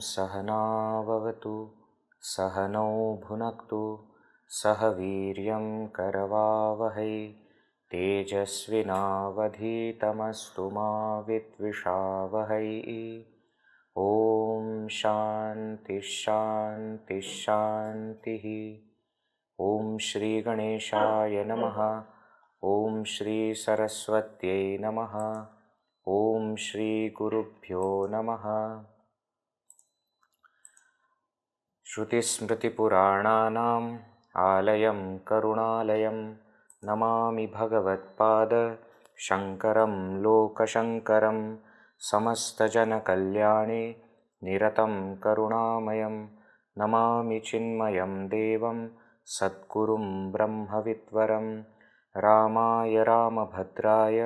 सहना भवतु सहनौ भुनक्तु सह वीर्यं करवावहै तेजस्विनावधीतमस्तु मा विद्विषावहै। ॐ शान्ति शान्ति शान्तिः। ॐ श्री गणेशाय नमः। ॐ श्री सरस्वत्यै नमः। ॐ श्री गुरुभ्यो नमः। श्रुतिस्मृतिपुराणानाम् आलयं करुणालयं नमामि भगवत्पाद शङ्करं लोकशङ्करं समस्तजनकल्याणे निरतं करुणामयं नमामि चिन्मयं देवं सद्गुरुं ब्रह्मविद्वरं रामाय रामभद्राय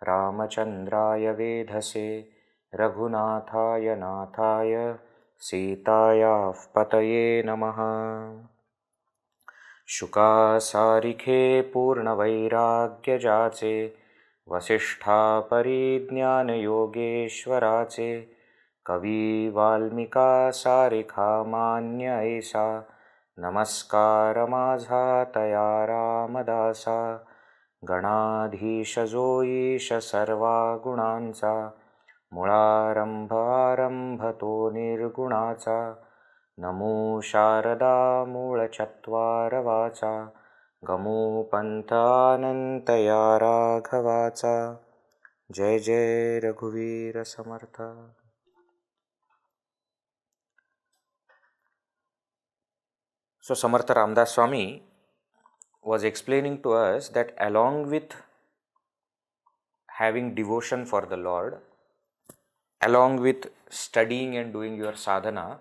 रामचन्द्राय वेधसे रघुनाथाय नाथाय सीतायाः पतये नमः। शुकासारिखे पूर्णवैराग्यजाचे वसिष्ठापरिज्ञानयोगेश्वराचे कवी वाल्मिका सारिखा मान्य ऐसा नमस्कार माझा तया रामदासा गणाधीश जो ईश सर्वा गुणांचा मुळारंभ आरंभ तो निर्गुणाचा नमो शारदा मूळचत्वारवाचा गमो पंथ अनंत या राघवाचा। जय जय रघुवीर समर्थ। So Samarth Ramdas Swami was explaining to us that along with having devotion for the Lord, along with studying and doing your sadhana,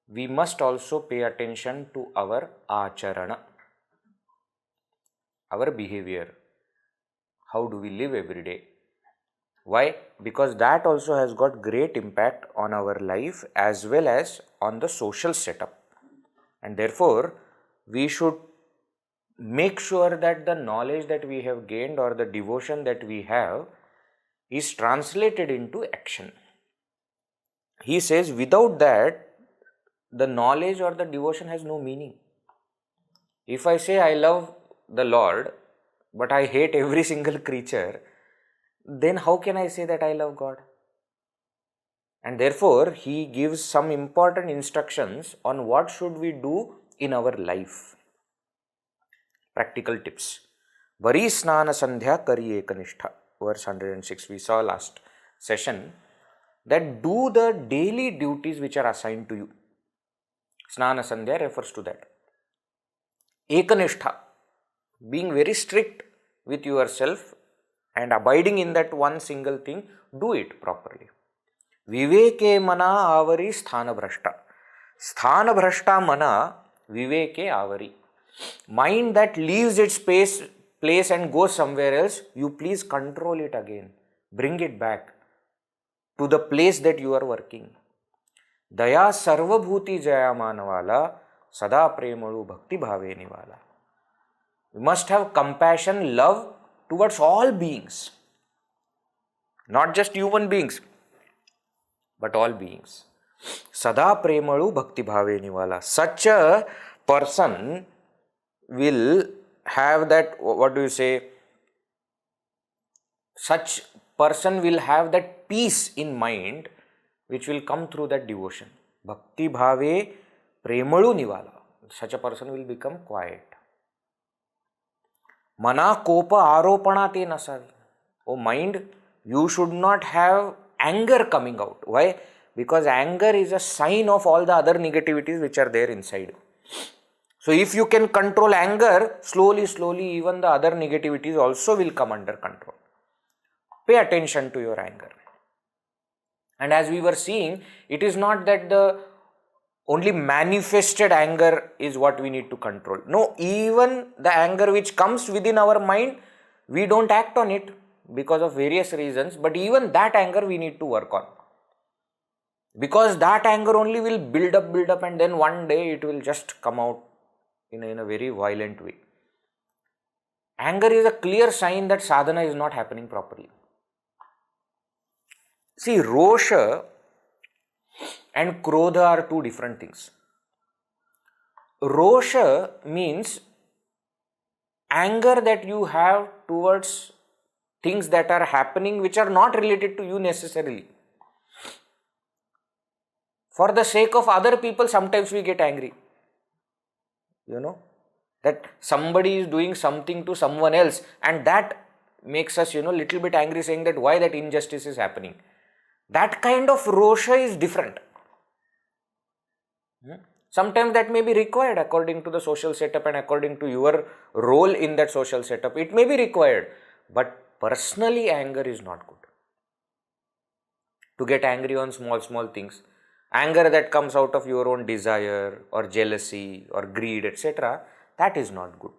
we must also pay attention to our acharana, our behavior. How do we live every day? Why? Because that also has got great impact on our life as well as on the social setup. And therefore, we should make sure that the knowledge that we have gained or the devotion that we have is translated into action. He says without that, the knowledge or the devotion has no meaning. If I say I love the Lord, but I hate every single creature, then how can I say that I love God? And therefore, he gives some important instructions on what should we do in our life. Practical tips. Vari snana sandhya kari ekanishta. Verse 106. We saw last session that do the daily duties which are assigned to you. Snana sandhya refers to that. Ekanishta. Being very strict with yourself and abiding in that one single thing, do it properly. Viveke mana avari sthana bhrashta. Sthana bhrashta mana viveke avari. Mind that leaves its place and goes somewhere else, you please control it again. Bring it back to the place that you are working. Daya sarvabhuti jaya manvala sada premalu bhakti bhave nivala. We must have compassion, love towards all beings. Not just human beings, but all beings. Sada premalu bhakti bhave nivala. Such a person will have that, such person will have that peace in mind which will come through that devotion. Bhakti bhave premalu nivala. Such a person will become quiet. Mana kopa aropanate nasal. Oh mind, you should not have anger coming out. Why? Because anger is a sign of all the other negativities which are there inside. So if you can control anger, slowly, even the other negativities also will come under control. Pay attention to your anger. And as we were seeing, it is not that the only manifested anger is what we need to control. No, even the anger which comes within our mind, we don't act on it because of various reasons, but even that anger we need to work on. Because that anger only will build up, and then one day it will just come out in a very violent way. Anger is a clear sign that sadhana is not happening properly. See, rosha and krodha are two different things. Rosha means anger that you have towards things that are happening which are not related to you necessarily. For the sake of other people, sometimes we get angry. That somebody is doing something to someone else, and that makes us, little bit angry, saying that why that injustice is happening. That kind of rosha is different. Sometimes that may be required according to the social setup and according to your role in that social setup. It may be required, but personally anger is not good. To get angry on small things. Anger that comes out of your own desire or jealousy or greed, etc., that is not good.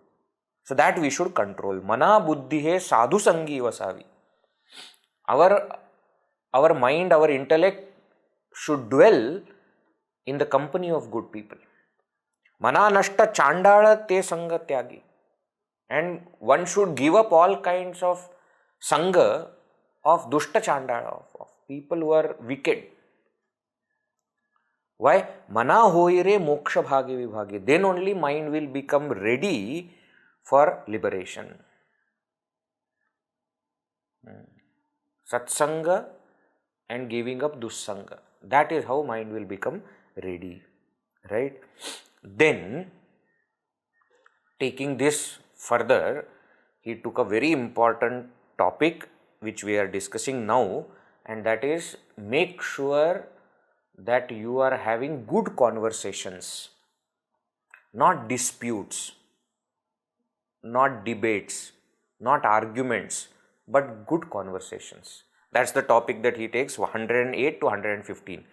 So that we should control. Mana buddhihe sadhu sangi vasavi. Our mind, our intellect should dwell in the company of good people. Mana nashta chandala te sanga tyagi. And one should give up all kinds of sanga of dushta chandala, of people who are wicked. Why? Mana hoire moksha bhagi vibhagi. Then only mind will become ready for liberation. Satsanga and giving up dussanga. That is how mind will become ready. Right? Then, taking this further, he took a very important topic which we are discussing now, and that is make sure that you are having good conversations, not disputes, not debates, not arguments, but good conversations. That's the topic that he takes, 108 to 115.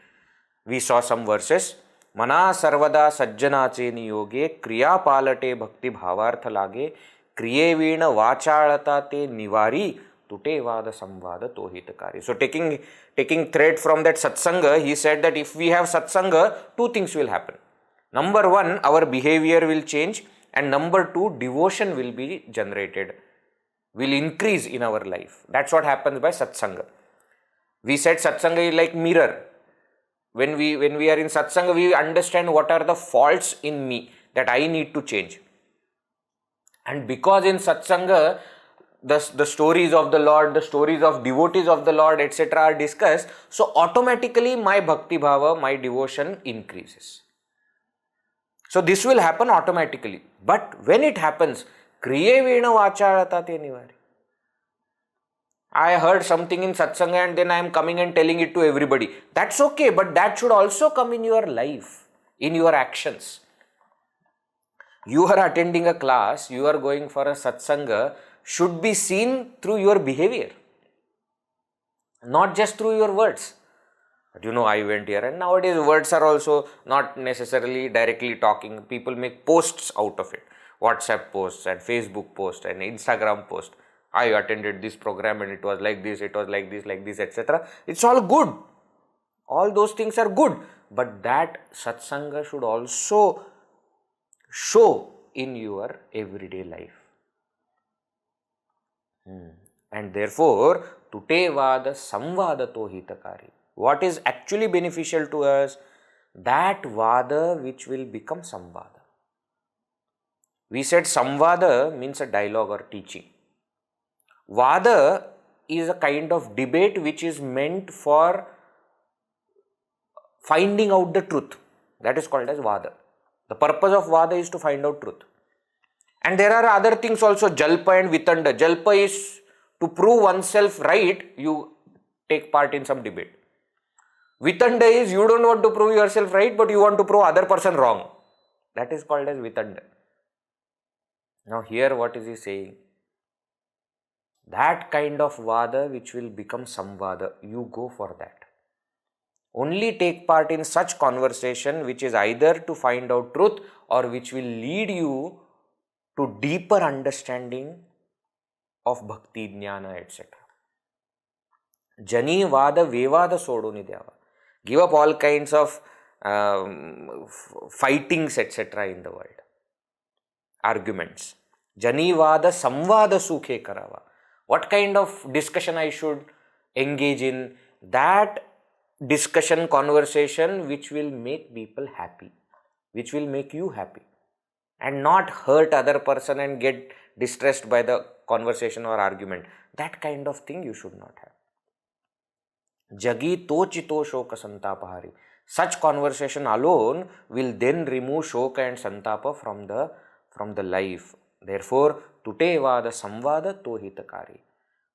We saw some verses. Mana sarvada sajjanache niyoge kriya palate bhakti bhavartha lage kriye veena vachalata te nivari tute vada samvada tohitakari. So taking thread from that satsanga, he said that if we have satsanga, two things will happen. Number one, our behavior will change, and number two, devotion will be generated, will increase in our life. That's what happens by satsanga. We said satsanga is like mirror. When we are in satsanga, we understand what are the faults in me that I need to change. And because in satsanga, the stories of the Lord, the stories of devotees of the Lord, etc. are discussed, so automatically my bhakti bhava, my devotion increases. So this will happen automatically. But when it happens, kriye vena vachalata te nivari. I heard something in satsanga and then I am coming and telling it to everybody. That's okay, but that should also come in your life, in your actions. You are attending a class, you are going for a satsanga, should be seen through your behavior, not just through your words. But I went here, and nowadays words are also not necessarily directly talking. People make posts out of it. WhatsApp posts and Facebook posts and Instagram posts. I attended this program and it was like this, etc. It's all good. All those things are good. But that satsanga should also show in your everyday life. And therefore, tute vada samvada tohitakari. What is actually beneficial to us? That vada which will become samvada. We said samvada means a dialogue or teaching. Vada is a kind of debate which is meant for finding out the truth. That is called as vada. The purpose of vada is to find out truth. And there are other things also, jalpa and vitanda. Jalpa is to prove oneself right, you take part in some debate. Vitanda is you don't want to prove yourself right, but you want to prove other person wrong. That is called as vitand. Now here what is he saying? That kind of vada which will become samvada, you go for that. Only take part in such conversation which is either to find out truth or which will lead you to deeper understanding of bhakti, jnana, etc. Jani vada vevada soduni deva. Give up all kinds of fightings, etc. in the world. Arguments. Jani vada samvada sukhe karava. What kind of discussion I should engage in? That discussion, conversation which will make people happy, which will make you happy, and not hurt other person and get distressed by the conversation or argument. That kind of thing you should not have. Jagi to chito shoka santapahari. Such conversation alone will then remove shoka and santapa from the life. Therefore, tute vada samvada to hitakari.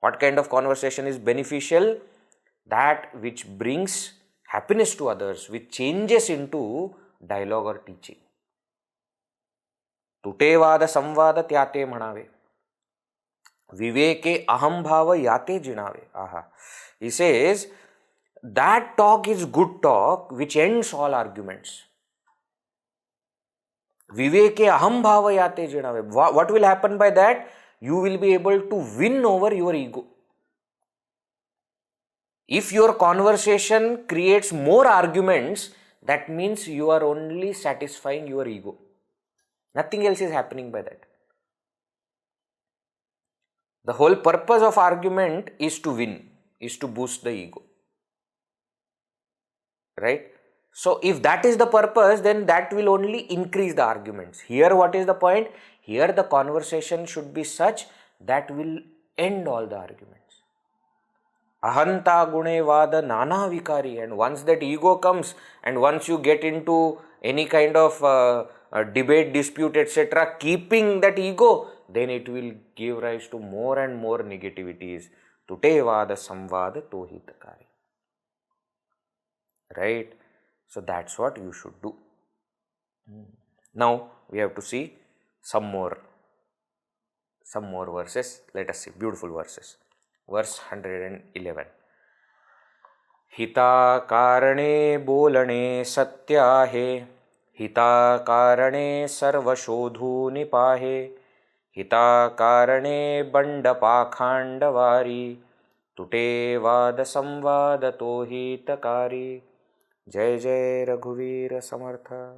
What kind of conversation is beneficial? That which brings happiness to others, which changes into dialogue or teaching. Tute vada samvada tyate manave. Viveke aham bhava yate jinave. Aha. He says, that talk is good talk which ends all arguments. Viveke aham bhava yate jinave. What will happen by that? You will be able to win over your ego. If your conversation creates more arguments, that means you are only satisfying your ego. Nothing else is happening by that. The whole purpose of argument is to win, is to boost the ego. Right? So, if that is the purpose, then that will only increase the arguments. Here, what is the point? Here, the conversation should be such that will end all the arguments. Ahanta gune vada nana vikari. And once that ego comes, and once you get into any kind of debate, dispute, etc., keeping that ego, then it will give rise to more and more negativities. Tute vada samvada tohitakari. Right? So that's what you should do. Now we have to see some more verses. Let us see beautiful verses. Verse 111. Hita karane bolane satya hai, hita karane sarva shodhu nipahe, hita karane banda pakhandavari, tute vada samvada tohi takari. Jai Jai Raghuveer Samartha.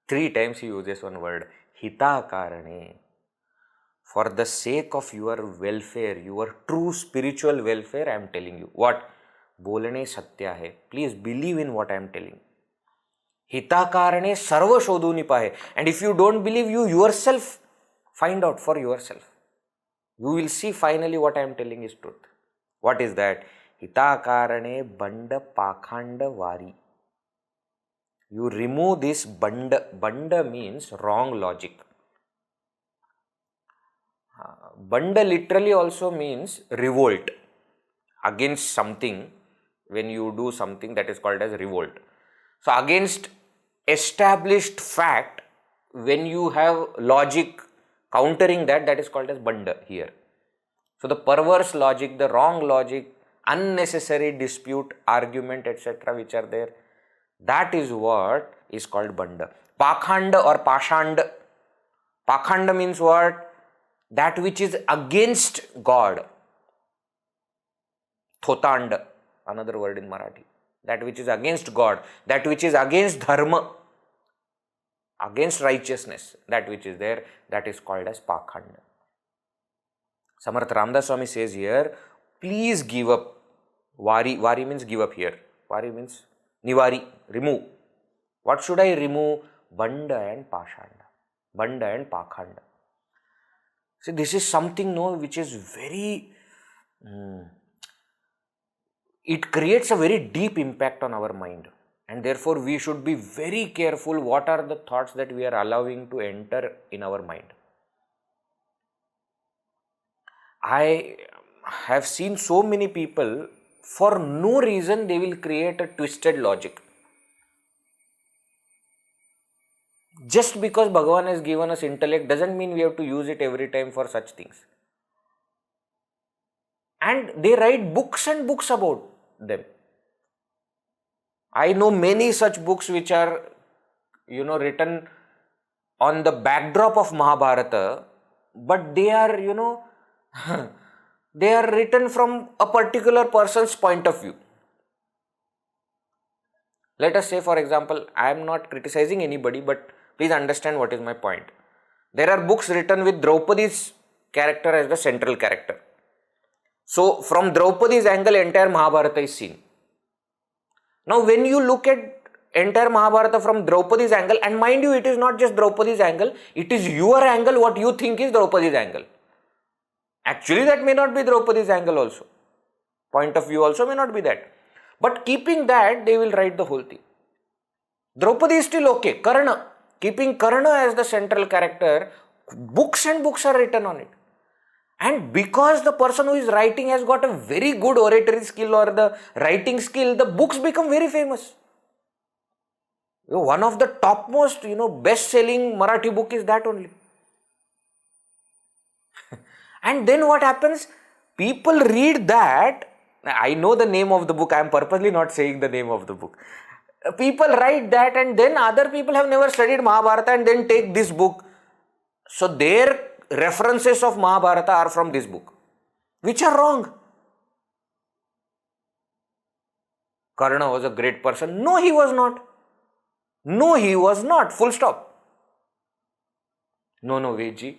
3 times he uses one word, hita karane. For the sake of your welfare, your true spiritual welfare, I am telling you. What? Bolane satya hai. Please believe in what I am telling. Hita karane sarva shodhu nipahe. And if you don't believe, you yourself find out for yourself. You will see finally what I am telling is truth. What is that? Hita karane banda pakhanda vari. You remove this banda. Banda means wrong logic. Banda literally also means revolt against something. When you do something, that is called as revolt. So against established fact, when you have logic countering that, that is called as banda here. So the perverse logic, the wrong logic, unnecessary dispute, argument, etc., which are there, that is what is called banda. Pakhanda or pashanda. Pakhanda means what? That which is against God. Thotanda, another word in Marathi. That which is against God, that which is against dharma, against righteousness, that which is there, that is called as pakhanda. Samarth Ramdas Swami says here, please give up. Vari, vari means give up here. Vari means nivari, remove. What should I remove? Banda and pashanda. Banda and pakhanda. See, this is something which is very, it creates a very deep impact on our mind. And therefore, we should be very careful what are the thoughts that we are allowing to enter in our mind. I have seen so many people, for no reason they will create a twisted logic. Just because Bhagavan has given us intellect doesn't mean we have to use it every time for such things. And they write books and books about them. I know many such books which are, written on the backdrop of Mahabharata, but they are, they are written from a particular person's point of view. Let us say, for example, I am not criticizing anybody, but please understand what is my point. There are books written with Draupadi's character as the central character. So, from Draupadi's angle, entire Mahabharata is seen. Now, when you look at entire Mahabharata from Draupadi's angle, and mind you, it is not just Draupadi's angle, it is your angle, what you think is Draupadi's angle. Actually, that may not be Draupadi's angle also. Point of view also may not be that. But keeping that, they will write the whole thing. Draupadi is still okay. Karna, keeping Karna as the central character, books and books are written on it. And because the person who is writing has got a very good oratory skill or the writing skill, the books become very famous. One of the topmost, best-selling Marathi book is that only. And then what happens? People read that. I know the name of the book. I am purposely not saying the name of the book. People write that, and then other people have never studied Mahabharata and then take this book. So their references of Mahabharata are from this book, which are wrong. Karna was a great person. No, he was not. No, he was not. Full stop. No, Vedji.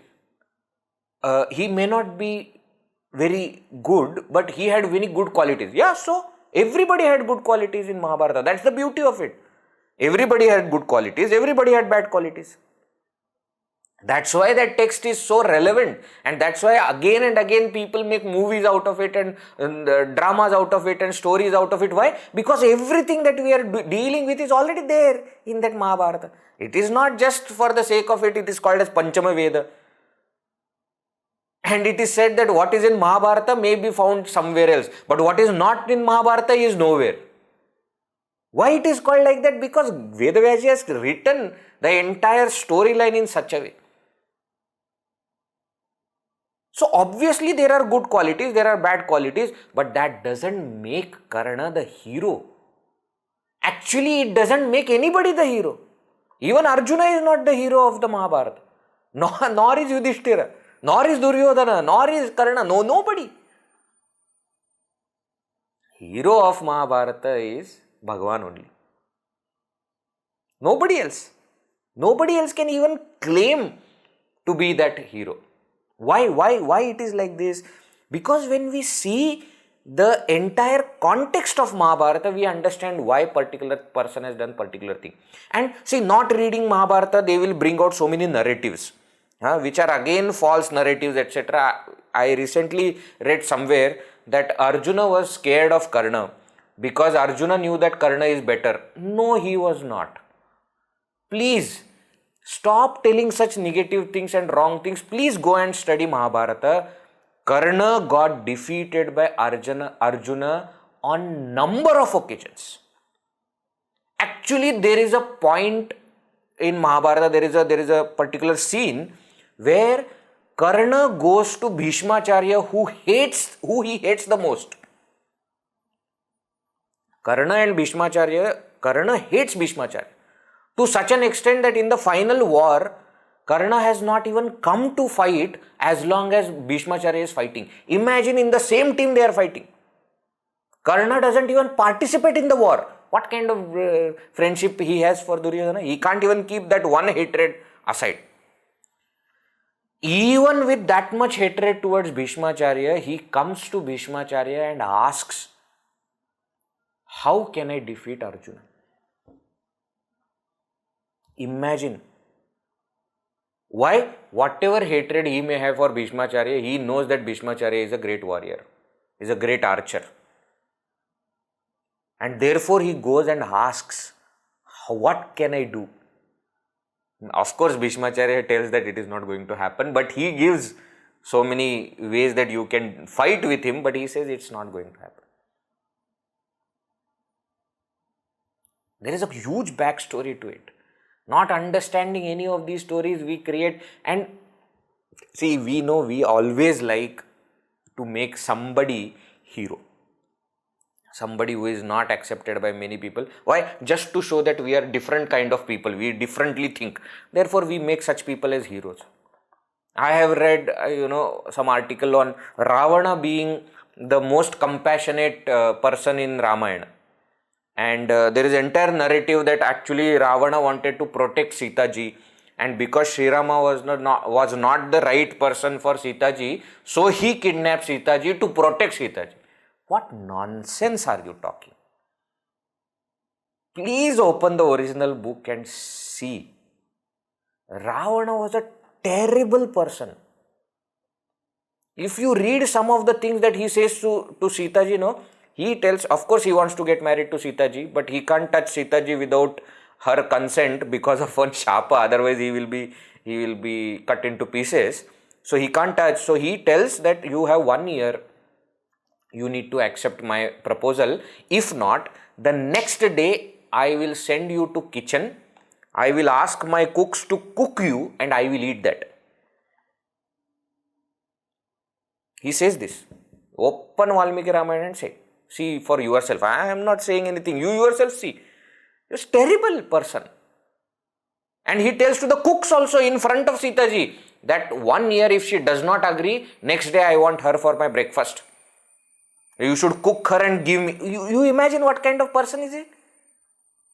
He may not be very good, but he had very good qualities. Yeah, so everybody had good qualities in Mahabharata. That's the beauty of it. Everybody had good qualities, everybody had bad qualities. That's why that text is so relevant, and that's why again and again people make movies out of it and dramas out of it and stories out of it. Why? Because everything that we are dealing with is already there in that Mahabharata. It is not just for the sake of it, it is called as Panchama Veda. And it is said that what is in Mahabharata may be found somewhere else, but what is not in Mahabharata is nowhere. Why it is called like that? Because Vedavyasi has written the entire storyline in such a way. So obviously there are good qualities, there are bad qualities, but that doesn't make Karna the hero. Actually, it doesn't make anybody the hero. Even Arjuna is not the hero of the Mahabharata. Nor is Yudhishthira, nor is Duryodhana, nor is Karna. No, nobody. Hero of Mahabharata is Bhagavan only. Nobody else. Nobody else can even claim to be that hero. Why it is like this? Because when we see the entire context of Mahabharata, we understand why particular person has done particular thing. And see, not reading Mahabharata, they will bring out so many narratives, which are again false narratives, etc. I recently read somewhere that Arjuna was scared of Karna because Arjuna knew that Karna is better. No, he was not. Please stop telling such negative things and wrong things. Please go and study Mahabharata. Karna got defeated by Arjuna on number of occasions. Actually, there is a point in Mahabharata, there is a particular scene where Karna goes to Bhishmacharya who he hates the most. Karna hates Bhishmacharya to such an extent that in the final war, Karna has not even come to fight as long as Bhishmacharya is fighting. Imagine, in the same team they are fighting. Karna doesn't even participate in the war. What kind of friendship he has for Duryodhana? He can't even keep that one hatred aside. Even with that much hatred towards Bhishmacharya, he comes to Bhishmacharya and asks, how can I defeat Arjuna? Imagine. Why? Whatever hatred he may have for Bhishmacharya, he knows that Bhishmacharya is a great warrior, is a great archer. And therefore he goes and asks, what can I do? Of course, Bhishmacharya tells that it is not going to happen, but he gives so many ways that you can fight with him, but he says it's not going to happen. There is a huge backstory to it. Not understanding any of these stories, we create. And see, we know we always like to make somebody hero, somebody who is not accepted by many people. Why? Just to show that we are different kind of people, we differently think, therefore we make such people as heroes. I have read some article on Ravana being the most compassionate person in Ramayana, and there is entire narrative that actually Ravana wanted to protect Sita ji, and because Sri Rama was not the right person for Sita ji, so he kidnapped Sita ji to protect Sita ji. What nonsense are you talking? Please open the original book and see. Ravana was a terrible person. If you read some of the things that he says to Sita ji, he tells, of course he wants to get married to Sita ji, but he can't touch Sita ji without her consent because of one shapa, otherwise he will be cut into pieces. So he can't touch. So he tells that you have 1 year, you need to accept my proposal. If not, the next day I will send you to kitchen, I will ask my cooks to cook you and I will eat that. He says this. Open Valmiki Ramayana and say, see for yourself. I am not saying anything. You yourself see. He's a terrible person. And he tells to the cooks also in front of Sita ji that 1 year if she does not agree, next day I want her for my breakfast. You should cook her and give me. You imagine what kind of person is he?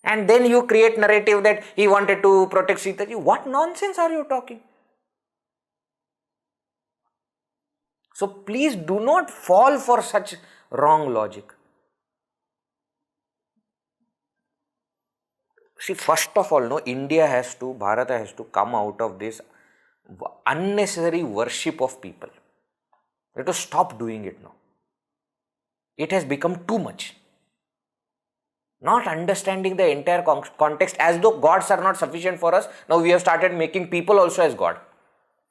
And then you create narrative that he wanted to protect Sita ji. What nonsense are you talking? So please do not fall for such wrong logic. See, first of all, Bharat has to come out of this unnecessary worship of people. Let us stop doing it now. It has become too much. Not understanding the entire context, as though gods are not sufficient for us. Now we have started making people also as God.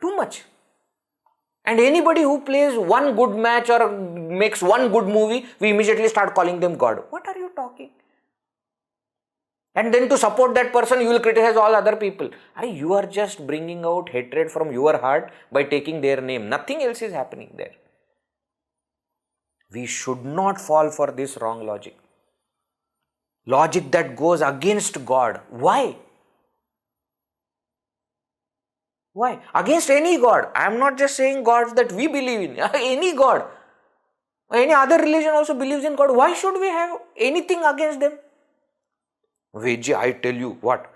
Too much. And anybody who plays one good match or makes one good movie, we immediately start calling them God. What are you talking? And then to support that person, you will criticize all other people. You are just bringing out hatred from your heart by taking their name. Nothing else is happening there. We should not fall for this wrong logic. Logic that goes against God. Why? Why? Against any God. I am not just saying gods that we believe in. Any God. Any other religion also believes in God. Why should we have anything against them? Ved, I tell you what.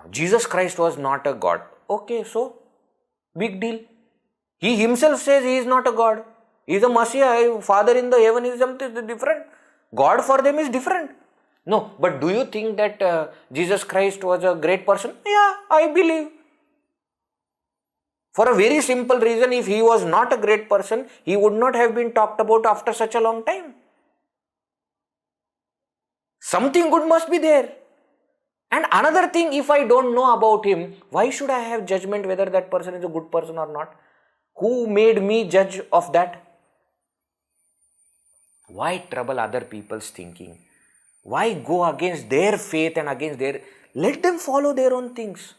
Jesus Christ was not a God. Okay, so big deal. He himself says he is not a God. He is a Messiah. Father in the heaven is something different. God for them is different. No, but do you think that Jesus Christ was a great person? Yeah, I believe. For a very simple reason, if he was not a great person, he would not have been talked about after such a long time. Something good must be there. And another thing, if I don't know about him, why should I have judgment whether that person is a good person or not? Who made me judge of that? Why trouble other people's thinking? Why go against their faith and against their... Let them follow their own things.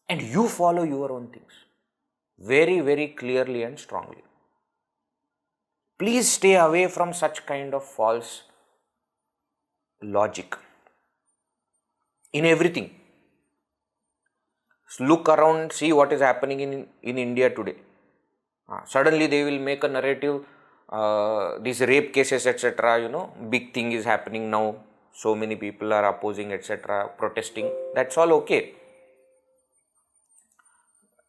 And you follow your own things. Very, very clearly and strongly. Please stay away from such kind of false logic. In everything. Look around, see what is happening in India today. Suddenly they will make a narrative, these rape cases, etc. Big thing is happening now. So many people are opposing, etc., protesting. That's all okay.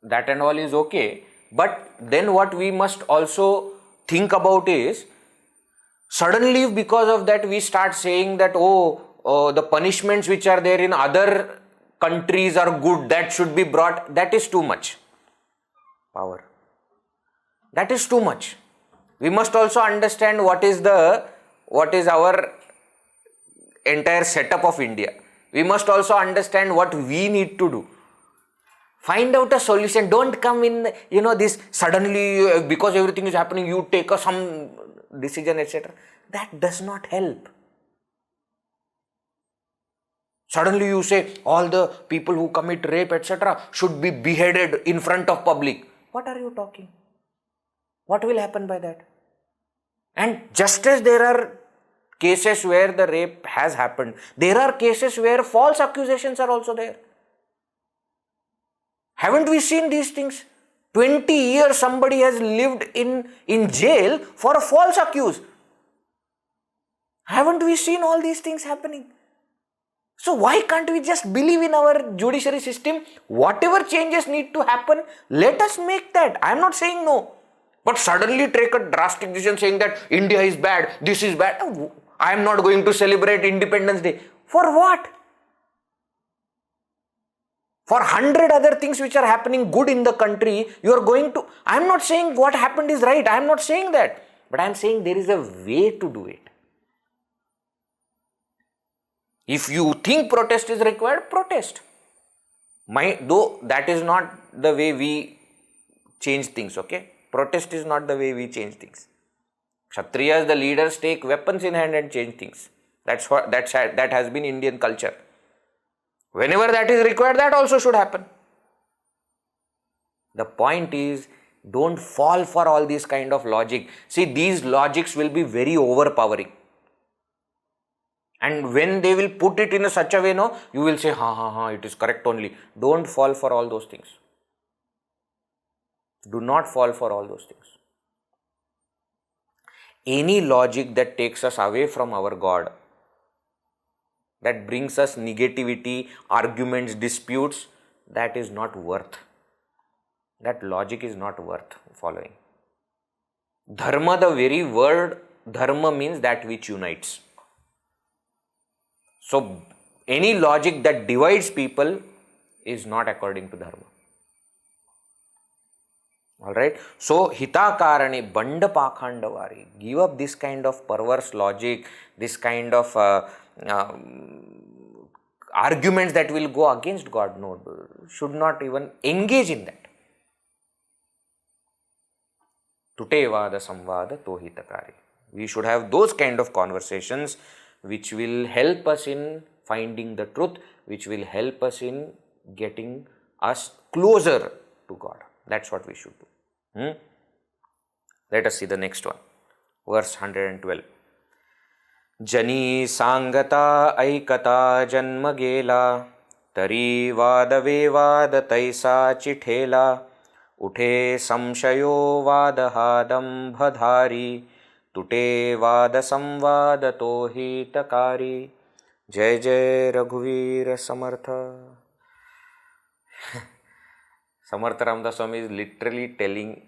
That and all is okay. But then what we must also think about is, suddenly because of that we start saying that, the punishments which are there in other countries are good, that should be brought. That is too much power. That is too much. We must also understand what is our entire setup of India. We must also understand what we need to do. Find out a solution. Don't come in, this suddenly, because everything is happening, you take some decision, etc. That does not help. Suddenly you say all the people who commit rape, etc., should be beheaded in front of public. What are you talking? What will happen by that? And just as there are cases where the rape has happened, there are cases where false accusations are also there. Haven't we seen these things? 20 years somebody has lived in jail for a false accuse. Haven't we seen all these things happening? So why can't we just believe in our judiciary system? Whatever changes need to happen, let us make that. I am not saying no. But suddenly take a drastic decision saying that India is bad, this is bad. I am not going to celebrate Independence Day. For what? For 100 other things which are happening good in the country, you are going to... I am not saying what happened is right. I am not saying that. But I am saying there is a way to do it. If you think protest is required, protest. Though that is not the way we change things, okay? Protest is not the way we change things. Kshatriyas, the leaders, take weapons in hand and change things. That has been Indian culture. Whenever that is required, that also should happen. The point is, don't fall for all this kind of logic. See, these logics will be very overpowering. And when they will put it in such a way, no, you will say, it is correct only. Don't fall for all those things. Do not fall for all those things. Any logic that takes us away from our God, that brings us negativity, arguments, disputes, that is not worth. That logic is not worth following. Dharma, the very word dharma means that which unites. So, any logic that divides people is not according to dharma. Alright. So, hitakarane banda pakhandavari. Give up this kind of perverse logic, this kind of arguments that will go against God. No, should not even engage in that. Tutevada samvada tohitakari. We should have those kind of conversations which will help us in finding the truth, which will help us in getting us closer to God. That's what we should do. Let us see the next one. Verse 112. Jani sangata aikata janma gela tari vada vevada taisa chithela uthe samshayo vadahadam bhadhari tute vada samvada tohi takari. Jai Jai Raghuveer Samartha. Samarth Ramdas Swami is literally telling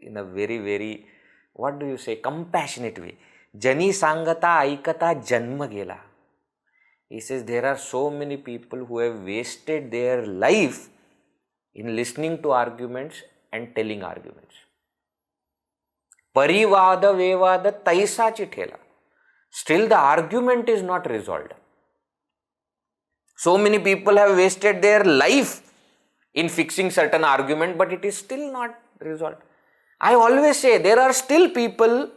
in a very, very, what do you say, compassionate way. Jani sangata aikata janma gela. He says there are so many people who have wasted their life in listening to arguments and telling arguments. Parivada vevada taisa chithela. Still the argument is not resolved. So many people have wasted their life in fixing certain argument, but it is still not resolved. I always say there are still people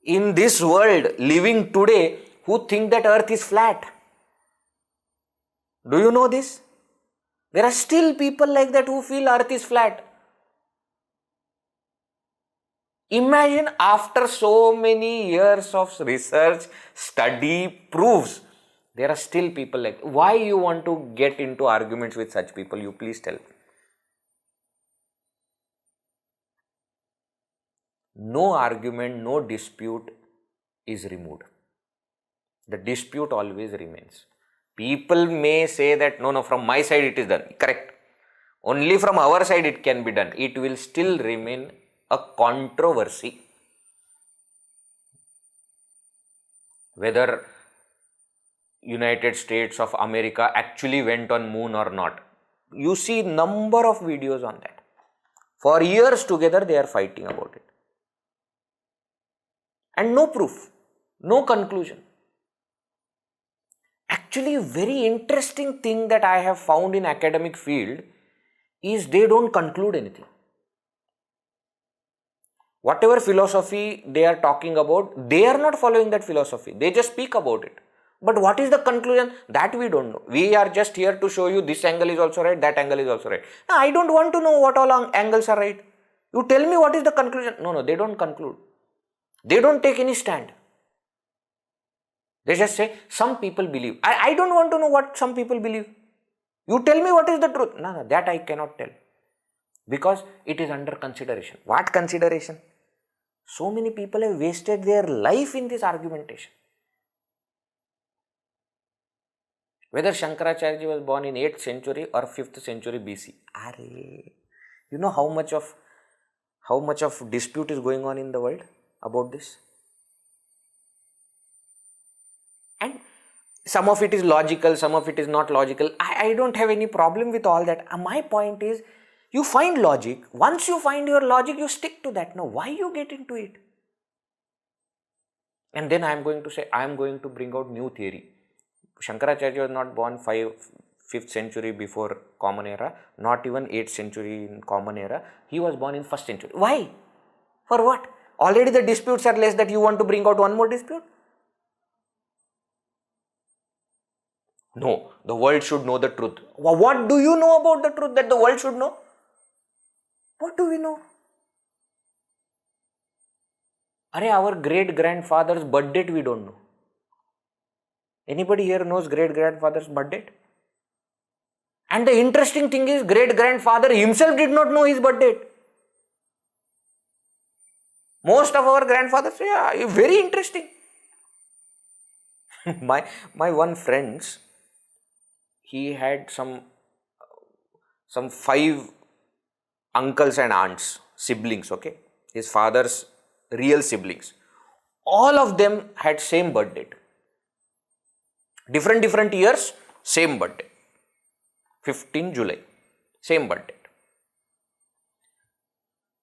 in this world living today who think that earth is flat. Do you know this? There are still people like that who feel earth is flat. Imagine after so many years of research, study proves there are still people like, why you want to get into arguments with such people? You please tell. No argument, no dispute is removed. The dispute always remains. People may say that, no, from my side it is done. Correct. Only from our side it can be done. It will still remain a controversy. Whether United States of America actually went on moon or not. You see number of videos on that. For years together they are fighting about it. And no proof, no conclusion. Actually, a very interesting thing that I have found in academic field is they don't conclude anything. Whatever philosophy they are talking about, they are not following that philosophy. They just speak about it. But what is the conclusion? That we don't know. We are just here to show you this angle is also right, that angle is also right. No, I don't want to know what all angles are right. You tell me what is the conclusion. No, they don't conclude. They don't take any stand. They just say, some people believe. I don't want to know what some people believe. You tell me what is the truth. No, that I cannot tell. Because it is under consideration. What consideration? So many people have wasted their life in this argumentation. Whether Shankaracharya was born in 8th century or 5th century BC. You know how much of dispute is going on in the world about this? And some of it is logical, some of it is not logical. I don't have any problem with all that. My point is, you find logic. Once you find your logic, you stick to that. Now, why you get into it? And then I am going to say, I am going to bring out new theory. Shankaracharya was not born 5th century before Common Era, not even 8th century in Common Era. He was born in 1st century. Why? For what? Already the disputes are less that you want to bring out one more dispute? No, the world should know the truth. What do you know about the truth that the world should know? What do we know? Our great-grandfather's birth date we don't know. Anybody here knows great-grandfather's birth date? And the interesting thing is, great-grandfather himself did not know his birth date. Most of our grandfathers, very interesting. my one friend's, he had some 5 uncles and aunts, siblings, okay? His father's real siblings. All of them had same birth date. Different years, same birth date. 15 July, same birth date.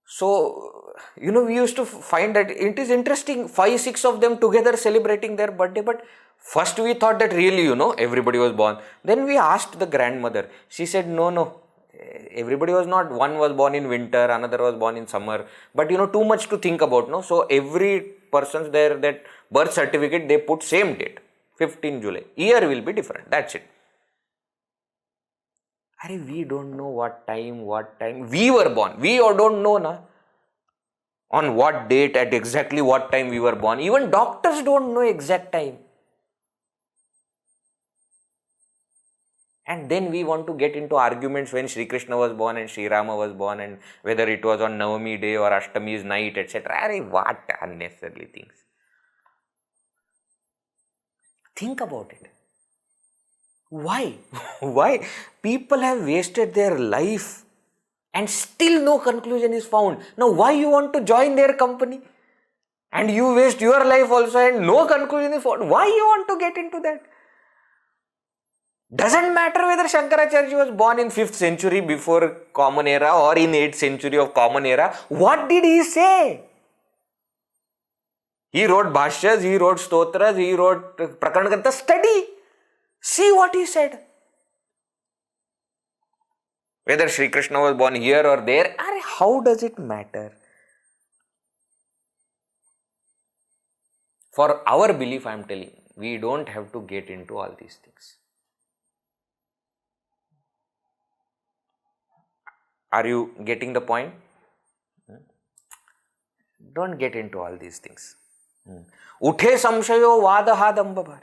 So, we used to find that it is interesting, 5-6 of them together celebrating their birthday, but first we thought that really, everybody was born. Then we asked the grandmother. She said, no, everybody was not. One was born in winter, another was born in summer. But, too much to think about, no? So, every person's there, that birth certificate, they put same date, 15 July. Year will be different, that's it. We don't know what time we were born. We don't know, na? On what date, at exactly what time we were born. Even doctors don't know exact time. And then we want to get into arguments when Sri Krishna was born and Sri Rama was born, and whether it was on Navami day or Ashtami's night, etc. What unnecessary things. Think about it. Why? Why? People have wasted their life and still no conclusion is found. Now, why you want to join their company? And you waste your life also and no conclusion is found. Why you want to get into that? Doesn't matter whether Shankaracharya was born in 5th century before Common Era or in 8th century of Common Era. What did he say? He wrote Bhashyas, he wrote Stotras, he wrote Prakaranagranthas. Study. See what he said. Whether Sri Krishna was born here or there, how does it matter? For our belief, I am telling, we don't have to get into all these things. Are you getting the point? Don't get into all these things. Uthe samshayo vadaha dambabhari.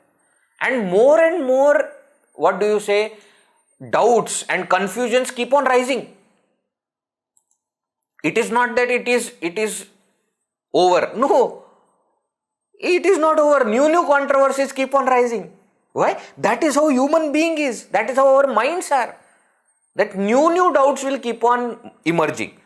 And more, what do you say? Doubts and confusions keep on rising. It is not that it is over. No. It is not over. New controversies keep on rising. Why? That is how human being is. That is how our minds are. That new doubts will keep on emerging,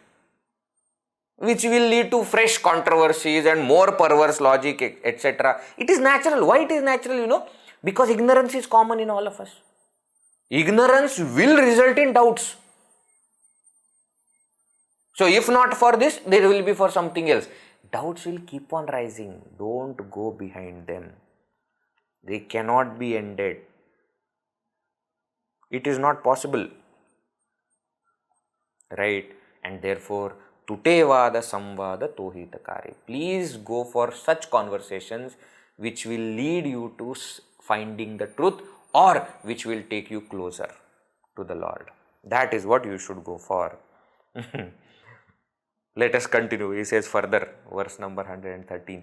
which will lead to fresh controversies and more perverse logic, etc. It is natural. Why it is natural, Because ignorance is common in all of us. Ignorance will result in doubts. So, if not for this, there will be for something else. Doubts will keep on rising. Don't go behind them. They cannot be ended. It is not possible. Right? And therefore, tutevada samvada tohitakare. Please go for such conversations which will lead you to finding the truth, or which will take you closer to the Lord. That is what you should go for. Let us continue. He says further, verse number 113.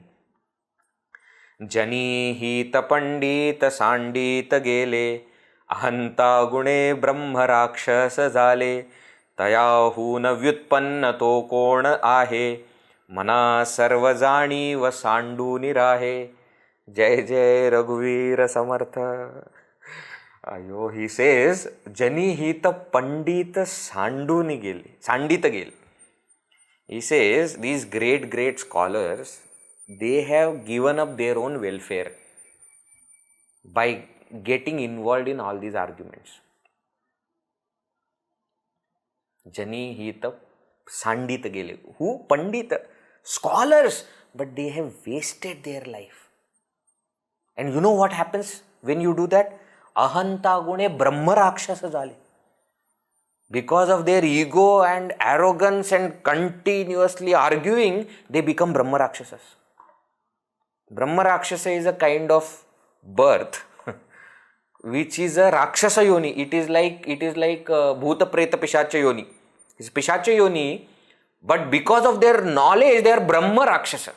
जनीहित पंडित सांडित गेले, अहंता गुणे ब्रह्मराक्षस झाले, तयाहून व्युत्पन्न तो कोण आहे, मना सर्व जाणीव सांडूनि राहे. जय जय रघुवीर समर्थ. अयो, he says, जनीहित पंडित सांडूनि गेले, सांडित गेले. He says, these great scholars, they have given up their own welfare by getting involved in all these arguments. Jani hita sandita gele. Who? Pandita. Scholars. But they have wasted their life. And you know what happens when you do that? Ahanta gune Brahmarakshasa jale. Because of their ego and arrogance and continuously arguing, they become Brahmarakshasas. Brahmarakshasa is a kind of birth which is a Rakshasa yoni. It is like Bhuta Preta Pishacha yoni. It's Pishacha yoni, but because of their knowledge, they are Brahmarakshasa.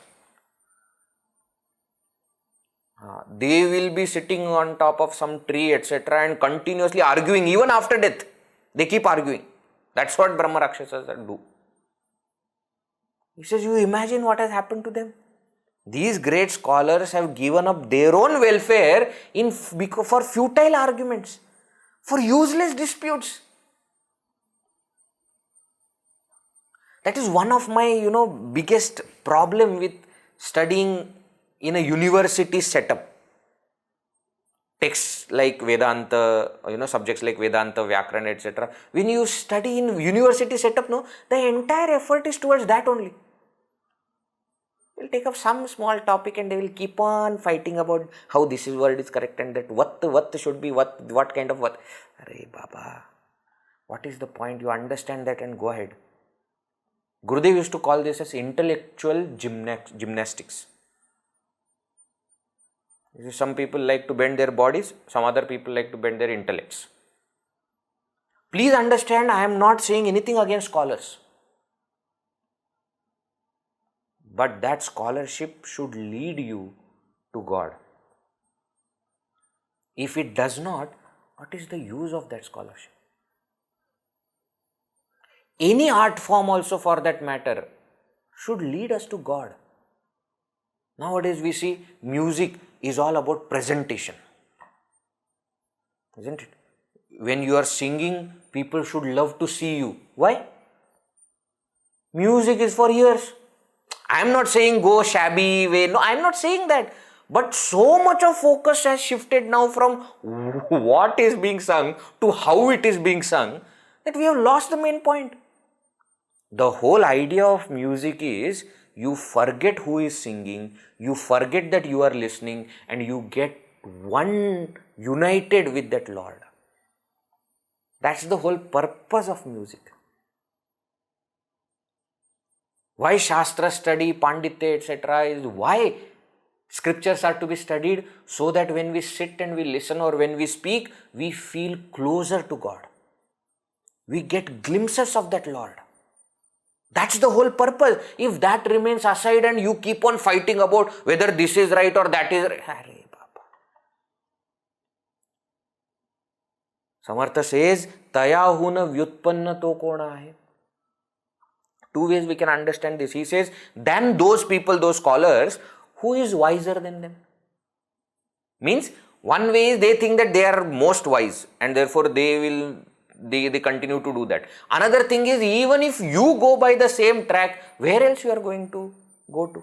They will be sitting on top of some tree, etc., and continuously arguing even after death. They keep arguing. That's what Brahmarakshasas do. He says, you imagine what has happened to them. These great scholars have given up their own welfare for futile arguments, for useless disputes. That is one of my, biggest problem with studying in a university setup. Texts like Vedanta, subjects like Vedanta, Vyakarana, etc. When you study in university setup, the entire effort is towards that only. They'll take up some small topic and they will keep on fighting about how this word is correct and that what should be what kind of what. Arey Baba, what is the point? You understand that and go ahead. Gurudev used to call this as intellectual gymnastics. Some people like to bend their bodies, some other people like to bend their intellects. Please understand, I am not saying anything against scholars. But that scholarship should lead you to God. If it does not, what is the use of that scholarship? Any art form also for that matter should lead us to God. Nowadays we see music is all about presentation. Isn't it? When you are singing, people should love to see you. Why? Music is for ears. I am not saying go shabby way. No, I am not saying that. But so much of focus has shifted now from what is being sung to how it is being sung that we have lost the main point. The whole idea of music is you forget who is singing, you forget that you are listening, and you get one united with that Lord. That's the whole purpose of music. Why Shastra study, Panditya, etc. is why scriptures are to be studied, so that when we sit and we listen or when we speak, we feel closer to God. We get glimpses of that Lord. That's the whole purpose. If that remains aside and you keep on fighting about whether this is right or that is right. Hare Baba. Samartha says, Tayahuna vyutpanna to kona hai. Two ways we can understand this. He says, than those people, those scholars, who is wiser than them? Means, one way is they think that they are most wise and therefore they continue to do that. Another thing is, even if you go by the same track, where else you are going to go to?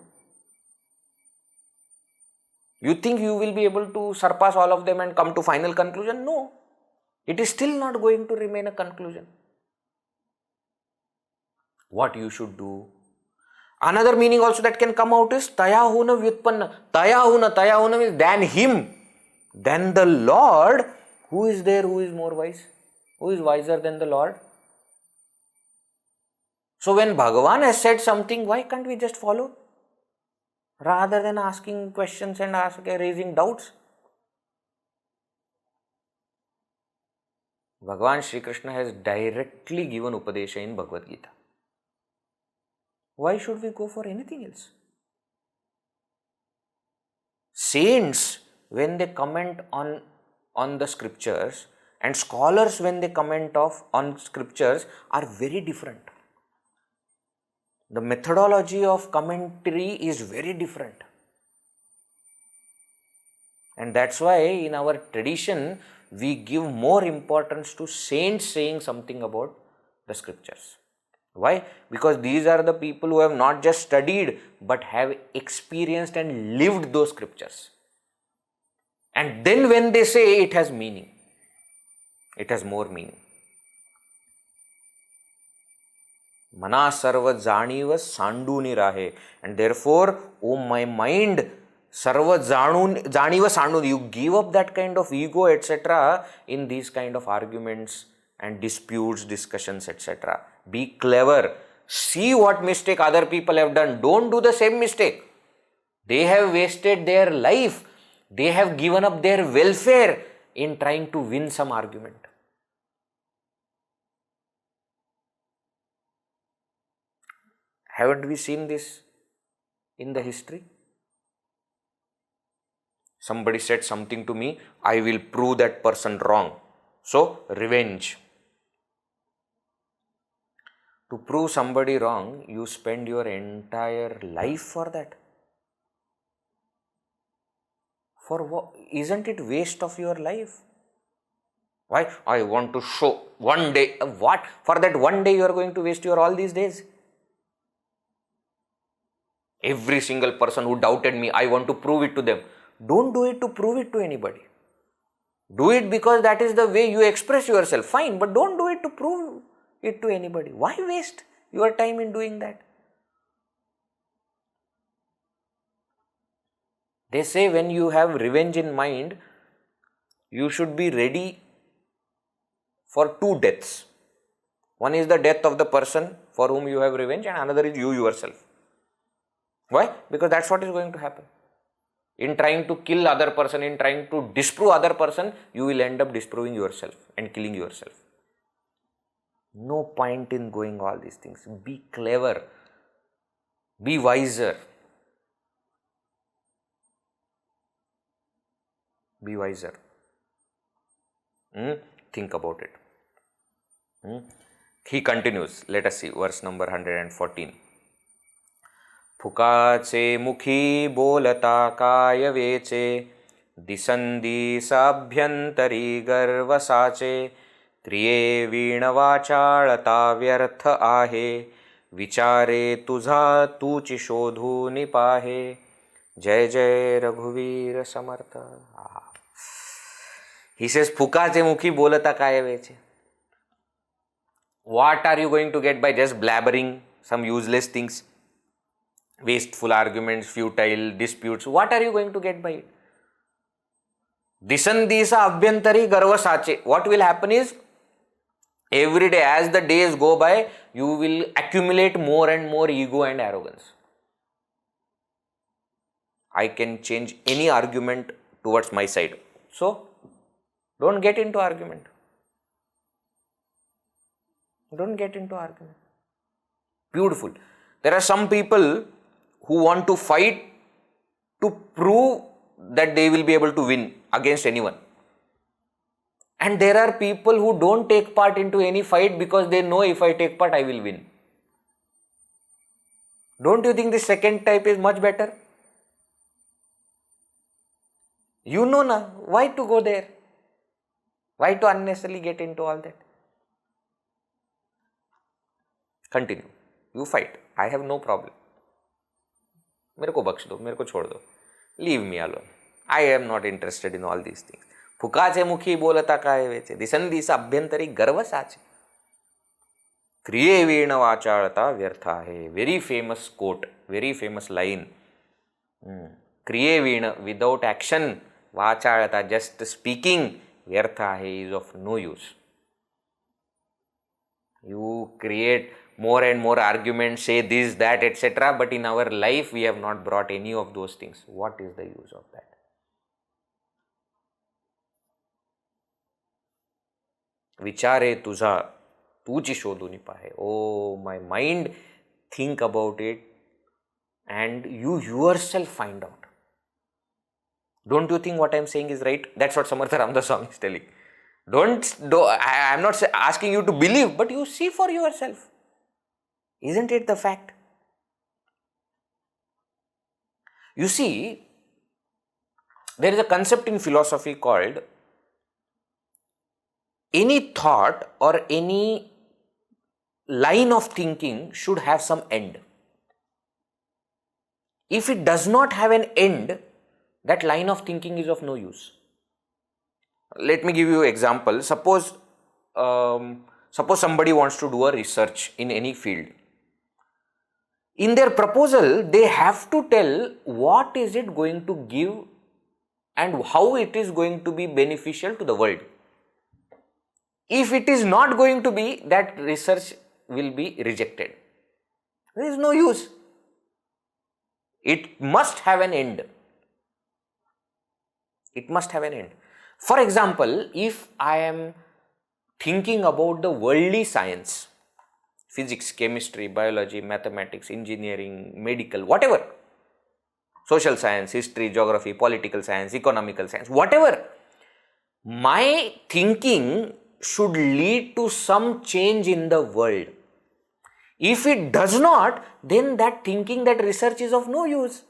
You think you will be able to surpass all of them and come to final conclusion? No. It is still not going to remain a conclusion. What you should do? Another meaning also that can come out is Tayahuna Vyutpanna. Tayahuna means than him. Than the Lord, who is there who is more wise? Who is wiser than the Lord? So when Bhagavan has said something, why can't we just follow? Rather than asking questions and raising doubts. Bhagavan Shri Krishna has directly given Upadesha in Bhagavad Gita. Why should we go for anything else? Saints, when they comment on the scriptures, and scholars, when they comment on scriptures, are very different. The methodology of commentary is very different. And that's why in our tradition, we give more importance to saints saying something about the scriptures. Why? Because these are the people who have not just studied, but have experienced and lived those scriptures. And then when they say, it has meaning. It has more meaning. Mana sarva janiva sanduni rahe. And therefore, oh my mind, sarva janiva sanduni. You give up that kind of ego, etc. in these kind of arguments and disputes, discussions, etc. Be clever. See what mistake other people have done. Don't do the same mistake. They have wasted their life. They have given up their welfare in trying to win some argument. Haven't we seen this in the history? Somebody said something to me, I will prove that person wrong. So, revenge. To prove somebody wrong, you spend your entire life for that. For what? Isn't it waste of your life? Why? I want to show one day. What? For that one day you are going to waste your all these days. Every single person who doubted me, I want to prove it to them. Don't do it to prove it to anybody. Do it because that is the way you express yourself. Fine, but don't do it to prove it to anybody. Why waste your time in doing that? They say when you have revenge in mind, you should be ready for two deaths. One is the death of the person for whom you have revenge, and another is you yourself. Why? Because that's what is going to happen. In trying to kill other person, in trying to disprove other person, you will end up disproving yourself and killing yourself. No point in going all these things. Be clever. Be wiser. Be wiser. Think about it. He continues. Let us see verse number 114. फुकाचे मुखी बोलता काय वेचे दिसंदी साभ्यंतरी गर्व साचे क्रिये वीण वाचाळता व्यर्थ आहे विचारे तुझा तूची शोधूनि पाहे जय जय रघुवीर समर्थ. He says, फुकाचे मुखी बोलता काय वेचे. What are you going to get by just blabbering some useless things? Wasteful arguments, futile disputes. What are you going to get by it? Disandisa abhyantari garva sache. What will happen is, every day as the days go by, you will accumulate more and more ego and arrogance. I can change any argument towards my side. So, don't get into argument. Don't get into argument. Beautiful. There are some people who want to fight to prove that they will be able to win against anyone. And there are people who don't take part into any fight because they know if I take part, I will win. Don't you think the second type is much better? You know na, why to go there? Why to unnecessarily get into all that? Continue. You fight. I have no problem. मेरे को बख्श दो, मेरे को छोड़ दो. Leave me alone. I am not interested in all these things. फुकाचे मुखी बोलता काय वेचे दिसंदीसा अभ्यंतरी गर्व साचे क्रिये वीण वाचाळता व्यर्थ आहे. Very famous quote, very famous line. क्रिये वीण, without action, वाचाळता, just speaking, व्यर्थ आहे, is of no use. You create more and more arguments, say this, that, etc. But in our life, we have not brought any of those things. What is the use of that? विचारे तुझा तूची शोधून पाहे. Oh, my mind, think about it and you yourself find out. Don't you think what I am saying is right? That's what Samarth Ramdas Swami is telling. I am not asking you to believe, but you see for yourself. Isn't it the fact? You see, there is a concept in philosophy called any thought or any line of thinking should have some end. If it does not have an end, that line of thinking is of no use. Let me give you an example. Suppose somebody wants to do a research in any field. In their proposal, they have to tell what is it going to give and how it is going to be beneficial to the world. If it is not going to be, that research will be rejected. There is no use. It must have an end. It must have an end. For example, if I am thinking about the worldly science, physics, chemistry, biology, mathematics, engineering, medical, whatever, social science, history, geography, political science, economical science, whatever, my thinking should lead to some change in the world. If it does not, then that thinking, that research is of no use.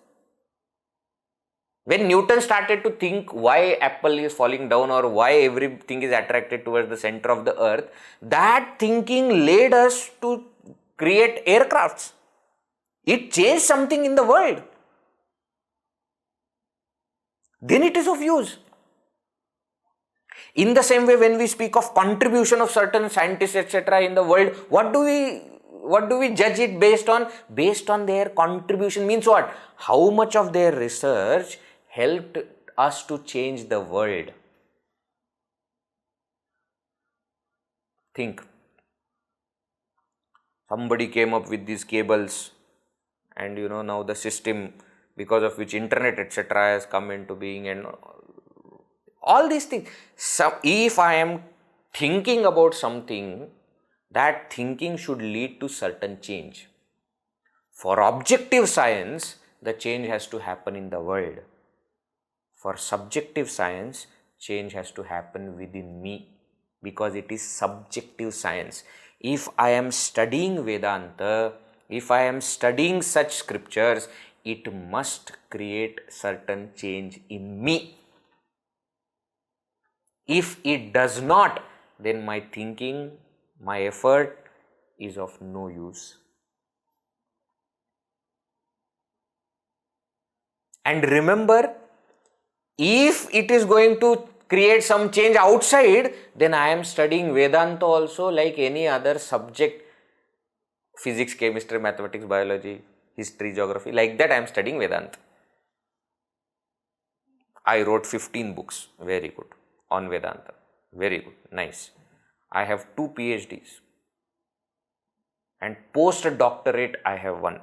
When Newton started to think why apple is falling down or why everything is attracted towards the center of the earth, that thinking led us to create aircrafts. It changed something in the world. Then it is of use. In the same way, when we speak of contribution of certain scientists, etc., in the world, what do we judge it based on? Based on their contribution means what? How much of their research helped us to change the world? Think. Somebody came up with these cables, and now the system because of which internet, etc., has come into being, and all these things. So if I am thinking about something, that thinking should lead to certain change. For objective science, the change has to happen in the world. For subjective science, change has to happen within me, because it is subjective science. If I am studying Vedanta, if I am studying such scriptures, it must create certain change in me. If it does not, then my thinking, my effort is of no use. And remember, if it is going to create some change outside, then I am studying Vedanta also like any other subject, physics, chemistry, mathematics, biology, history, geography, like that I am studying Vedanta. I wrote 15 books, very good, on Vedanta, very good, nice. I have 2 PhDs and post-doctorate I have 1,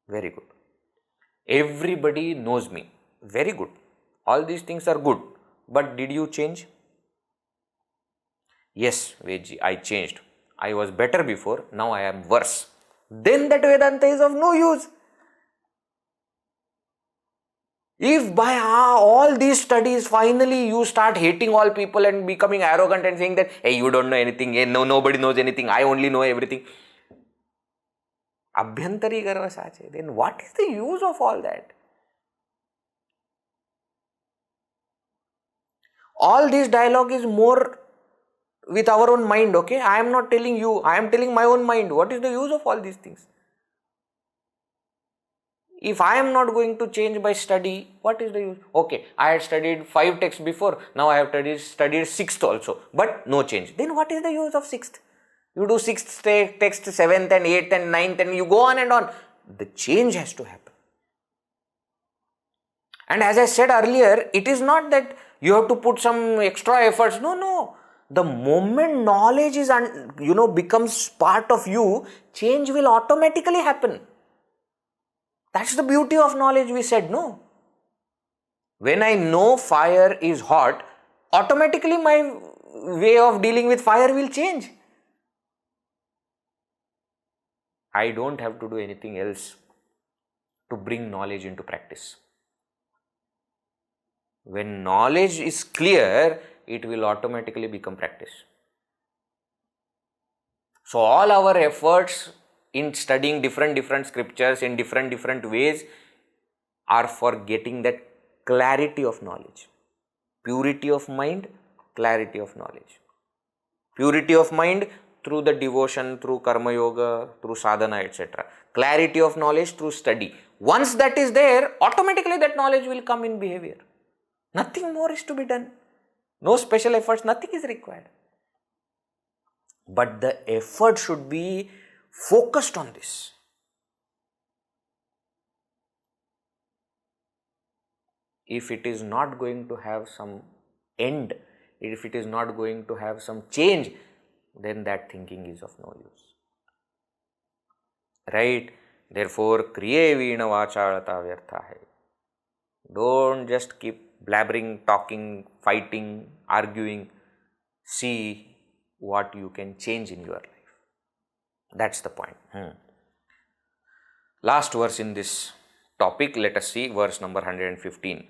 very good. Everybody knows me, very good. All these things are good, but did you change? Yes, Vedji, I changed. I was better before, now I am worse. Then that Vedanta is of no use. If by all these studies finally you start hating all people and becoming arrogant and saying that, hey, you don't know anything, hey, no, nobody knows anything, I only know everything. Abhyantari garva sache. Then what is the use of all that? All this dialogue is more with our own mind, okay? I am not telling you, I am telling my own mind. What is the use of all these things? If I am not going to change by study, what is the use? Okay, I had studied 5 texts before, now I have studied 6th also, but no change. Then what is the use of 6th? You do 6th text, 7th and 8th and 9th, and you go on and on. The change has to happen. And as I said earlier, it is not that you have to put some extra efforts. No. The moment knowledge is, becomes part of you, change will automatically happen. That's the beauty of knowledge, we said, no? When I know fire is hot, automatically my way of dealing with fire will change. I don't have to do anything else to bring knowledge into practice. When knowledge is clear, it will automatically become practice. So all our efforts in studying different scriptures in different ways are for getting that clarity of knowledge. Purity of mind, clarity of knowledge. Purity of mind through the devotion, through karma yoga, through sadhana, etc. Clarity of knowledge through study. Once that is there, automatically that knowledge will come in behavior. Nothing more is to be done. No special efforts, nothing is required. But the effort should be focused on this. If it is not going to have some end, if it is not going to have some change, then that thinking is of no use. Right? Therefore, kriye veena vachalata vyartha hai. Don't just keep blabbering, talking, fighting, arguing. See what you can change in your life. That's the point. Last verse in this topic, let us see verse number 115.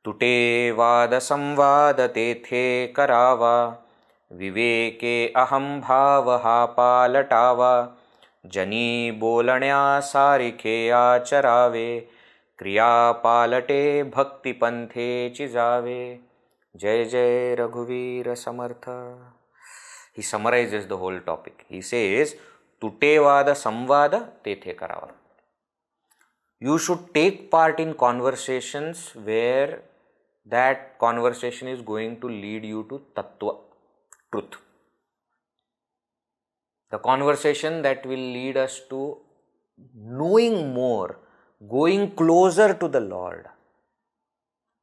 तुटे वाद संवाद तेथे करावा विवेके अहम भाव हा पालटावा जनी बोलण्या सारिखे आचरावे क्रिया पालटे भक्ति पंथे चिजावे. जय जय रघुवीर समर्थ. He summarizes the whole topic. He says, तुटे वाद संवाद तेथे करावा. You should take part in conversations where that conversation is going to lead you to tattva, truth. The conversation that will lead us to knowing more, going closer to the Lord.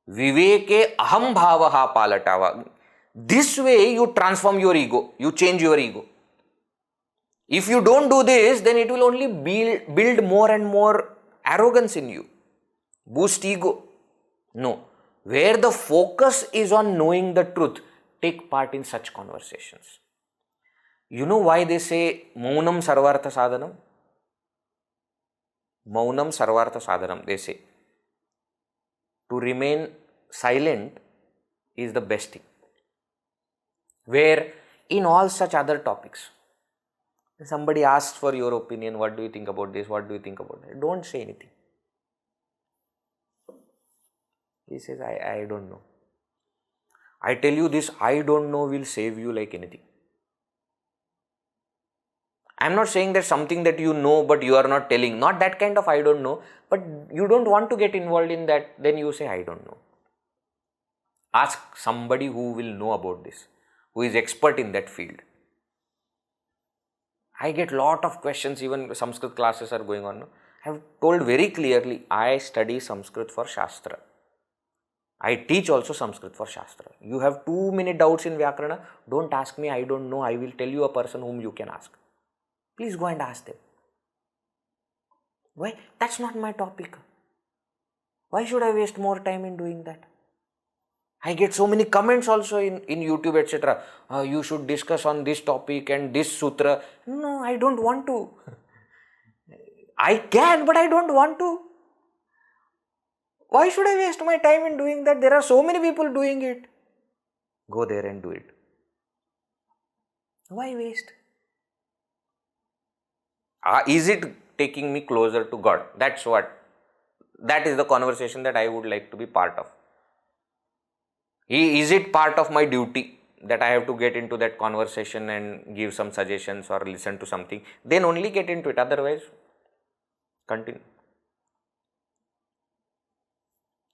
Viveke aham bhavaha palatava. This way you transform your ego, you change your ego. If you don't do this, then it will only build more and more arrogance in you, boost ego. No. Where the focus is on knowing the truth, take part in such conversations. You know why they say maunam sarvartha sadhanam? Maunam sarvartha sadhanam, they say. To remain silent is the best thing. Where in all such other topics, somebody asks for your opinion, what do you think about this, what do you think about that? Don't say anything. He says, I don't know. I tell you this, I don't know will save you like anything. I am not saying that something that you know but you are not telling. Not that kind of I don't know. But you don't want to get involved in that, then you say I don't know. Ask somebody who will know about this, who is expert in that field. I get lot of questions, even Sanskrit classes are going on. I have told very clearly, I study Sanskrit for Shastra. I teach also Sanskrit for Shastra. You have too many doubts in Vyakarana, don't ask me, I don't know, I will tell you a person whom you can ask. Please go and ask them. Why? That's not my topic. Why should I waste more time in doing that? I get so many comments also in YouTube, etc. You should discuss on this topic and this sutra. No, I don't want to. I can, but I don't want to. Why should I waste my time in doing that? There are so many people doing it. Go there and do it. Why waste? Is it taking me closer to God? That's what. That is the conversation that I would like to be part of. Is it part of my duty that I have to get into that conversation and give some suggestions or listen to something? Then only get into it. Otherwise, continue.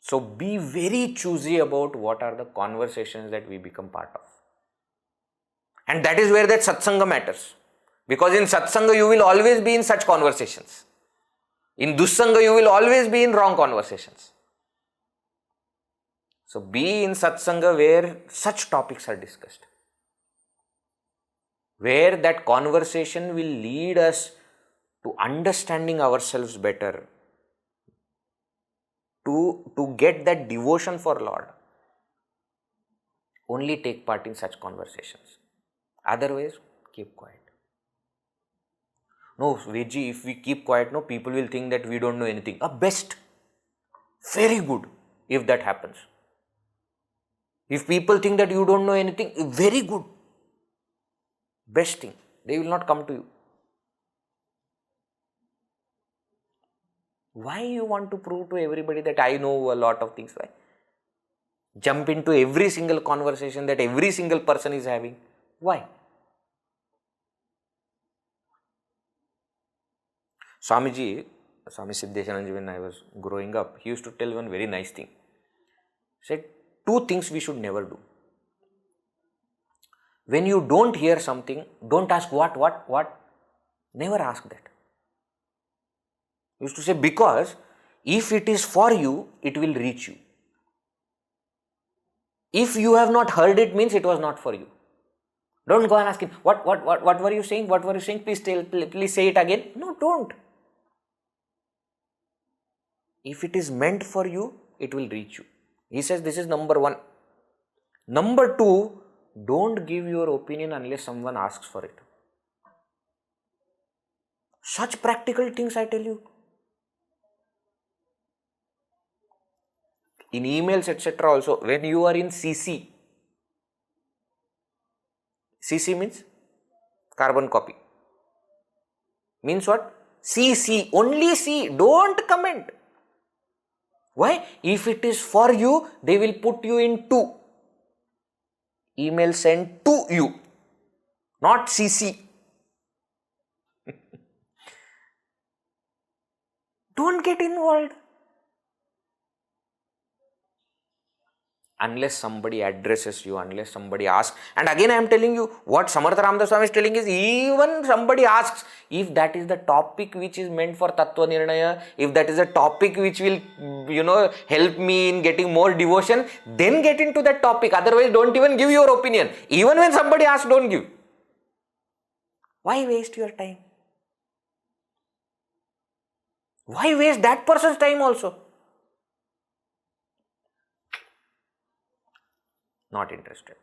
So be very choosy about what are the conversations that we become part of. And that is where that satsanga matters. Because in satsanga you will always be in such conversations. In dussanga you will always be in wrong conversations. So be in satsanga where such topics are discussed. Where that conversation will lead us to understanding ourselves better. To get that devotion for Lord. Only take part in such conversations. Otherwise, keep quiet. No, Veji, if we keep quiet, no, people will think that we don't know anything. Best. Very good if that happens. If people think that you don't know anything, very good. Best thing. They will not come to you. Why you want to prove to everybody that I know a lot of things? Why? Jump into every single conversation that every single person is having. Why? Swamiji, Swami Siddheshanand, when I was growing up, he used to tell one very nice thing. He said, two things we should never do. When you don't hear something, don't ask what. Never ask that. He used to say, because if it is for you, it will reach you. If you have not heard it, means it was not for you. Don't go and ask him, what were you saying? What were you saying? Please say it again. No, don't. If it is meant for you, it will reach you. He says this is number one. Number two, don't give your opinion unless someone asks for it. Such practical things I tell you. In emails, etc. also, when you are in CC means carbon copy. Means what? CC, only see, don't comment. Why? If it is for you, they will put you in two. Email sent to you, not CC. Don't get involved. Unless somebody addresses you, unless somebody asks. And again I am telling you, what Samarth Ramdas Swami is telling is, even somebody asks, if that is the topic which is meant for Tattva Nirnaya, if that is a topic which will, help me in getting more devotion, then get into that topic. Otherwise, don't even give your opinion. Even when somebody asks, don't give. Why waste your time? Why waste that person's time also? Not interested.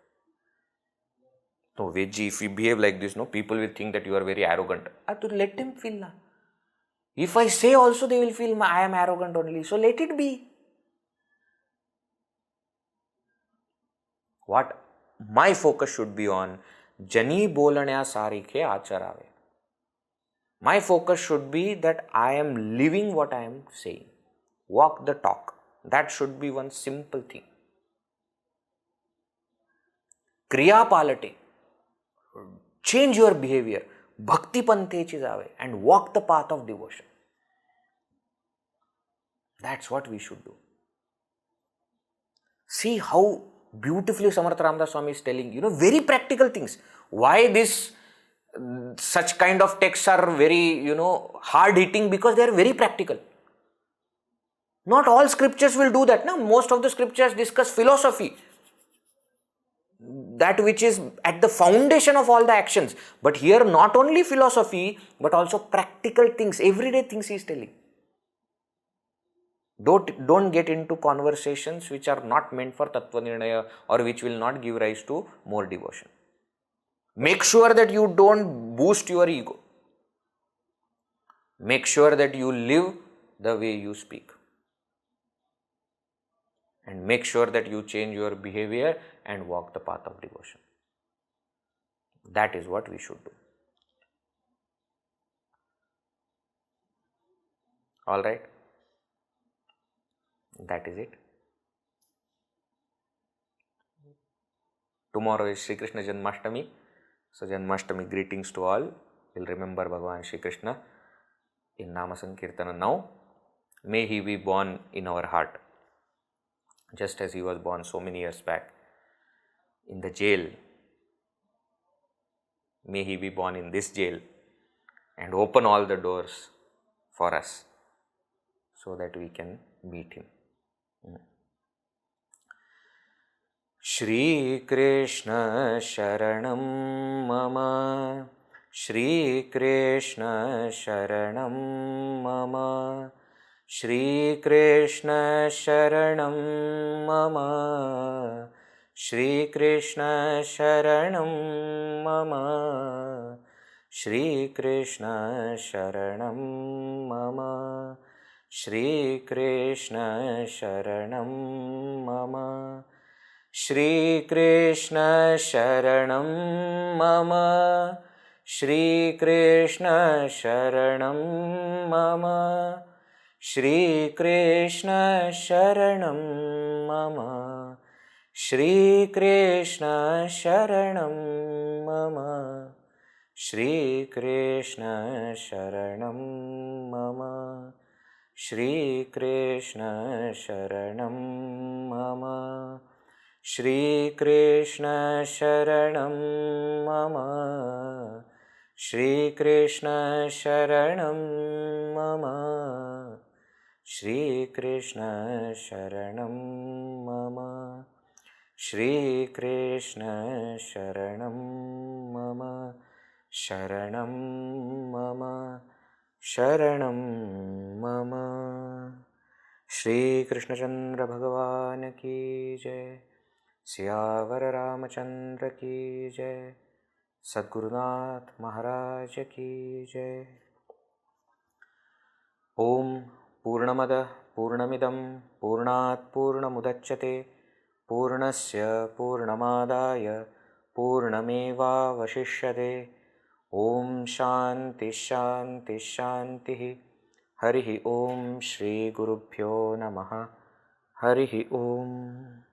No, Veji, if you behave like this, no, people will think that you are very arrogant. To let them feel. If I say also, they will feel I am arrogant only. So let it be. What my focus should be on, Jani bolanya sarikhe acharave. My focus should be that I am living what I am saying. Walk the talk. That should be one simple thing. Kriya palate. Change your behavior. Bhakti panthe chizave and walk the path of devotion. That's what we should do. See how beautifully Samarth Ramdas Swami is telling, very practical things. Why such kind of texts are very, hard hitting? Because they are very practical. Not all scriptures will do that. No, most of the scriptures discuss philosophy. That which is at the foundation of all the actions. But here not only philosophy, but also practical things, everyday things he is telling. Don't get into conversations which are not meant for Tattva Nirnaya or which will not give rise to more devotion. Make sure that you don't boost your ego. Make sure that you live the way you speak. And make sure that you change your behavior and walk the path of devotion. That is what we should do. Alright? That is it. Tomorrow is Shri Krishna Janmashtami. So Janmashtami greetings to all. We'll remember Bhagavan Shri Krishna in Nama Sankirtana now. May he be born in our heart. Just as he was born so many years back in the jail. May he be born in this jail and open all the doors for us so that we can meet him. Shri Krishna Sharanam Mama, Shri Krishna Sharanam Mama, Shri Krishna Sharanam Mama, Shri Krishna Sharanam Mama, Shri Krishna Sharanam Mama, Shri Krishna Sharanam Mama, Shri Krishna Sharanam Mama, Shri Krishna Sharanam Mama, Shri Krishna Sharanam Mama, Shri Krishna Sharanam Mama, Shri Krishna Sharanam Mama, Shri Krishna Sharanam Mama, Shri Krishna Sharanam Mama, Shri Krishna Sharanam Mama, Shri Krishna Sharanam Mama, Shri Krishna Sharanam Mama, Sharanam Mama, Sharanam Mama. Shri Krishna Chandra Bhagavan ki jai, Siyavar Ramachandra ki jai, Sadgurunath Maharaj ki jai. Om Purnamada Purnamidam Purnat Purnamudachyate Purnasya Purnamadaya Purnameva Vashishyate. Om Shanti Shanti Shanti. Harihi Om Shri Gurubhyo Namaha. Harihi Om.